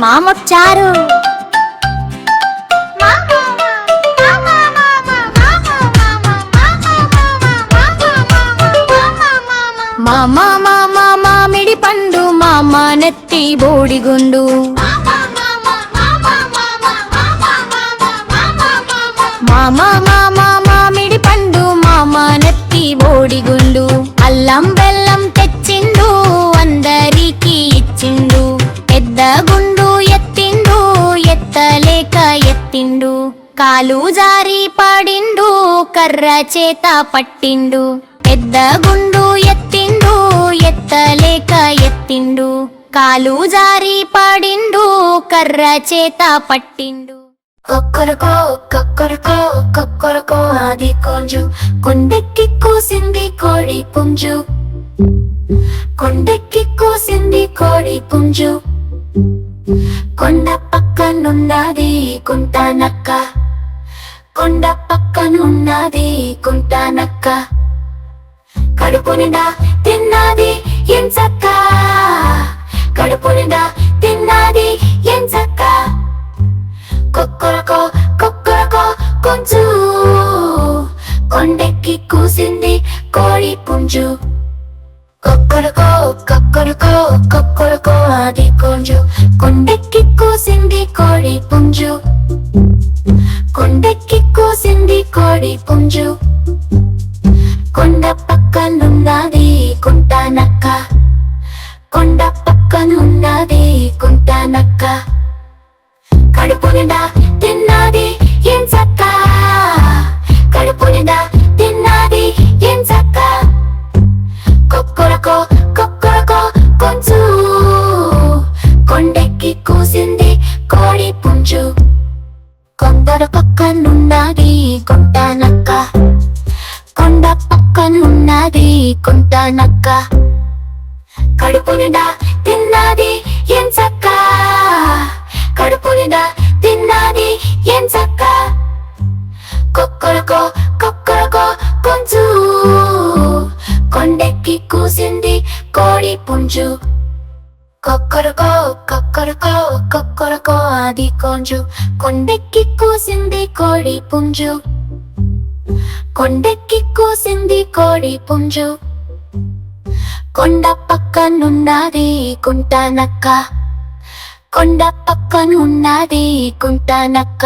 మామొచ్చారు. మామ మామ మామిడి పండు మామ నెత్తి బోడిగుండు. మామ మామ మామిడి పండు మామ నెత్తి బోడిగుండు. అల్లం బెల్లం తెచ్చిండు అందరికి ఇచ్చిండు. పెద్ద గుండు ఎత్తిండు ఎత్తలేక ఎత్తిండు. కాలు జారి పడిండు కర్ర చేత పట్టిండు. పెద్ద గుండు ఎత్తిండు ఎత్తలేక ఎత్తిండు. కాలు జారి పడిండు కర్ర చేత పట్టిండు. కొక్కరకో కొక్కరకో కొక్కరకో ఆది కొంజు కొండెక్కి కూసింది కోడి పుంజు. కొండెక్కి కూసింది కోడి పుంజు. కొండ పక్కనున్నది కుంట నక్క. కొండ పక్కనున్నది కుంట నక్క. కడుపు నిండా తిన్నది ఎంచక్క. కడుపు నిండా తిన్నది ఎంచక్క. కొక్కరకో కొక్కరకో కొంచు కొండెక్కి కూసింది కోడి పుంజు. కొక్కరకో కొక్కరకో కొక్కరకో ఆది కొంజు కొండెక్కి కూసింది కోడి పుంజు. కొండెక్కి కూసింది కోడి పుంజు. కొండ పక్కనున్నది కుంట నక్క. కొండ పక్కనున్నది కుంట నక్క. కడుపు నిండా తిన్నది ఎంచక్క. కడుపు నిండా తిన్నది ఎంచక్క. కొక్కరకో కొక్కరకో కొంచు కొండెక్కి కూసింది కోడి పుంజు. కొందరు పక్కనున్నది కుంట నక్క. కొండ పక్కనున్నది కుంట నక్క. కడుపు నిండా తిన్నది ఎంచక్క. కడుపు నిండా తిన్నది ఎంచక్క. కొక్కరకో కొక్కరకో కొంచు కొండెక్కి కూసింది కోడి పుంజు. కొక్కరకో కొక్కరకో కొక్కరకో ఆది కొంజు కొండెక్కి కూసింది కోడి పుంజు. కొండెక్కి కూసింది కోడి పుంజు. కొండ పక్కనున్నది కుంట నక్క. కొండ పక్కనున్నది కుంట నక్క.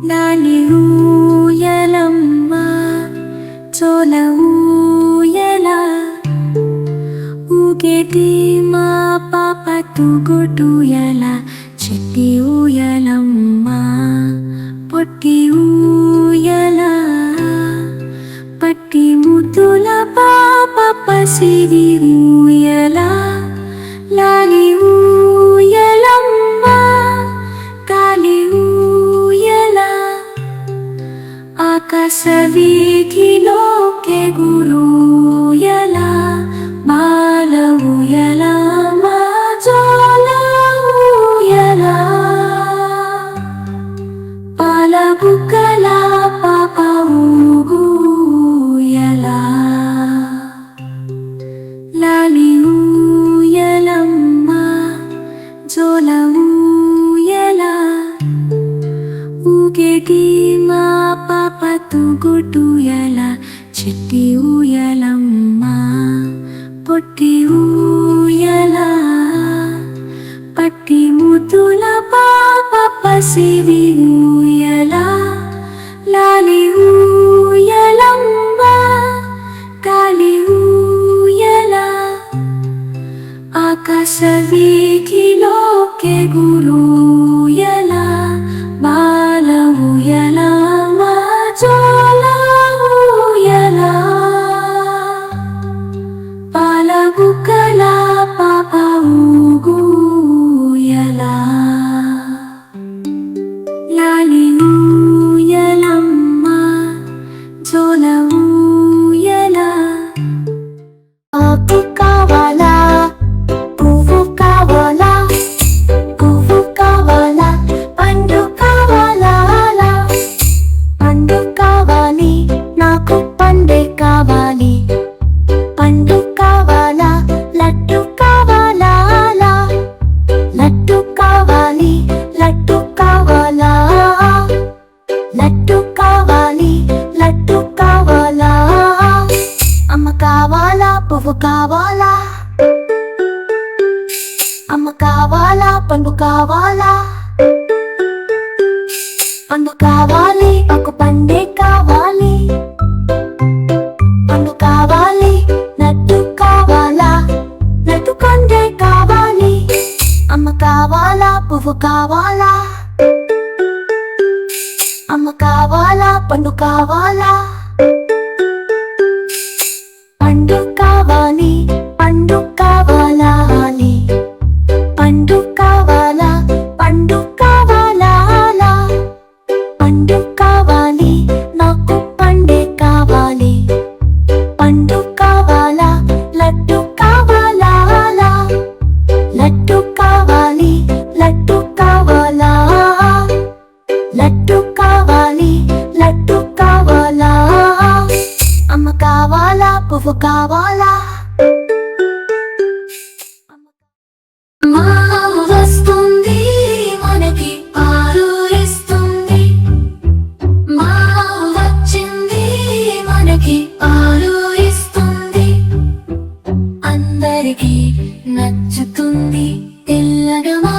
లాలి ఊయలమ్మ చోల ఊయల ఊగేటి మా పాప తుగుటూయల. చిట్టి ఊయలమ్మ పొట్టి ఊయల పట్టి ముద్దుల పాప పసిడి ఊయల. లాలి ఊయలమ్మ గాలి ఊయల ఆకాశ వీధిలో కెగురూయల. బాల ఊయల మా జోల ఊయల. పాల బుగ్గల పాప ఊగుయల. లాలి ఊయలమ్మ జోల ఊయల ఊగేటి మా పాప తుగుటూయల. చిట్టి ఊయలమ్మ పొట్టి ఊయల పట్టి ముద్దుల పాప పసిడి ఊయల. లాలి ఊయలమ్మ గాలి ఊయల ఆకాశ వీధిలో కెగురూయల. బాల ఊయల మా జోల ఊయల. పాల బుగ్గల పాప ఊగుయల. లాలి ఊయలమ్మ జోల ఊయల. ఆకు కావాలా పువ్వు కావాలా. పువ్వు కావాలా పండు కావాలా. పండు కావాలి నాకు పండే కావాలి. పండు కావాలి కావాలా పండు కావాలి ఒక పండే కావాలి పండు కావాలి నట్టు కావాలా నట్టు పండే కావాలి అమ్మ కావాలా పువ్వు కావాలా అమ్మ కావాలా పండు కావాలా పండు కావాలి పండు కావాలా పండు కావాలా పండు కావాలా పండు కావాలి నాకు పండే కావాలి పండు కావాలా లడ్డు కావాలా లడ్డు కావాలి లడ్డు కావాలా లడ్డు కావాలి లడ్డు కావాలా అమ్మ కావాలా పువ్వు కావాలా మావు వస్తుంది మనకి పాలు ఇస్తుంది మావు వచ్చింది మనకి పాలు ఇస్తుంది అందరికీ నచ్చుతుంది తెల్లగా మా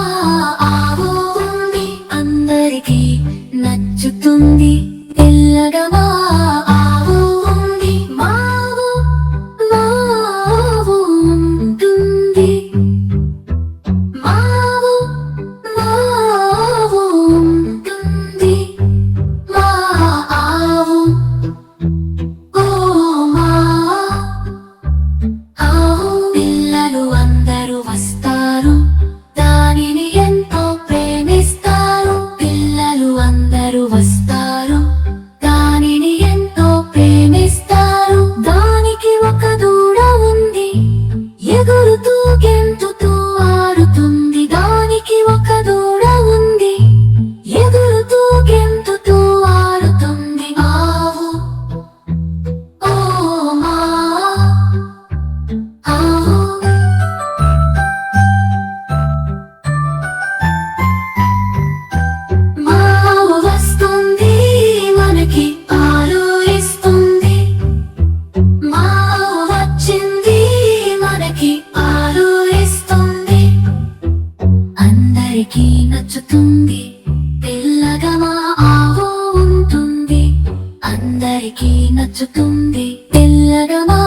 ఆవు ఉంది అందరికీ నచ్చుతుంది తెల్లగా మా ఆవు ఉంది మావు మావు ఉంటుంది మావు మావు ఉంటుంది మా ఆవు ఓ మా ఆవు పిల్లలు అందరూ వస్తారు దానిని ఎంతో ప్రేమిస్తారు పిల్లలు అందరూ వస్తారు దానిని ఎంతో ప్రేమిస్తారు దానికి ఒక దూడ ఉంది ఎగురుతూ గెంతుతూ ఆడుతుంది దానికి ఒక దూడ ఉంది ఎగురుతూ గెంతుతూ ఆడుతుంది ఆవు ఓ మా ఆవు మావు వస్తుంది మనకి పాలు ఇస్తుంది మావు వచ్చింది మనకి పాలు ఇస్తుంది అందరికీ నచ్చుతుంది తెల్లగా మా ఆవు ఉంటుంది అందరికీ నచ్చుతుంది తెల్లగా మా